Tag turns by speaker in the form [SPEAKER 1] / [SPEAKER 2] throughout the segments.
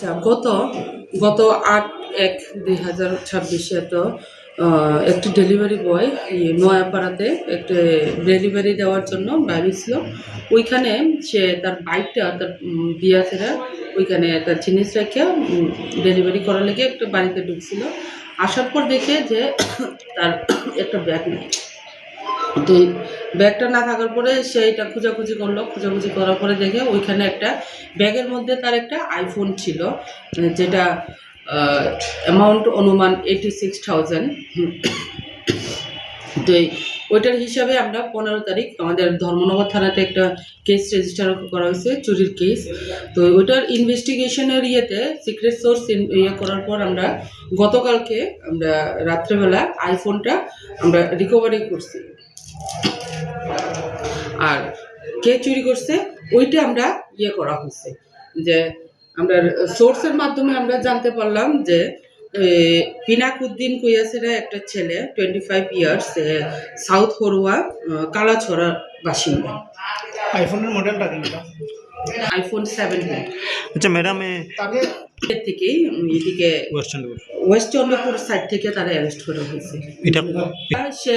[SPEAKER 1] আচ্ছা, গত গত ৮/১/২০২৬ তো একটি ডেলিভারি বয় নোয়াপাড়াতে একটা ডেলিভারি দেওয়ার জন্য বাইরেছিল। ওইখানে সে তার বাইকটা তার দিয়া ফেরা ওইখানে তার জিনিস রেখে ডেলিভারি করার লেগে একটা বাড়িতে ঢুকছিল। আসার পর দেখে যে তার একটা ব্যাগ নেই। তো এই ব্যাগটা না থাকার পরে সে এটা খোঁজাখুঁজি করলো। খোঁজাখুঁজি করার পরে দেখে ওইখানে একটা ব্যাগের মধ্যে তার একটা আইফোন ছিল, যেটা অ্যামাউন্ট অনুমান 86,000। তো ওইটার হিসাবে আমরা 15 তারিখ আমাদের ধর্মনগর থানাতে একটা কেস রেজিস্টার করা হয়েছে, চুরির কেস। তো ওইটার ইনভেস্টিগেশনের ইয়েতে সিক্রেট সোর্স ইয়ে করার পর আমরা গতকালকে আমরা রাত্রেবেলা আইফোনটা আমরা রিকভারি করছি। আর কে চুরি করছে ওইটা আমরা ইয়ে করা হয়েছে, যে আমরা সোর্সের মাধ্যমে আমরা জানতে পারলাম যে পিনাকুদ্দিন কুইয়াসেরা একটা ছেলে 25 ইয়ার্স, সাউথ হরুয়া কালাছড়ার বাসিন্দা।
[SPEAKER 2] আইফোনের মডেলটা কিনটা
[SPEAKER 1] আইফোন 17।
[SPEAKER 3] আচ্ছা ম্যাডাম,
[SPEAKER 1] এর থেকেই এদিকে ওয়েস্ট চন্দ্রপুর সাইড থেকে তারা অ্যারেস্ট করা হয়েছে।
[SPEAKER 3] এটা
[SPEAKER 1] সে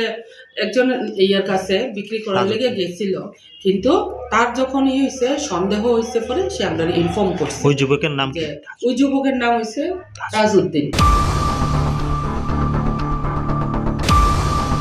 [SPEAKER 1] একজন ইয়ার কাছে বিক্রি করার লেগে গেছিল, কিন্তু তার যখন হয়েছে সন্দেহ হয়েছে পরে সে আমরা ইনফর্ম করছে।
[SPEAKER 3] ওই যুবকের নাম
[SPEAKER 1] ওই যুবকের নাম হয়েছে তাজউদ্দিন।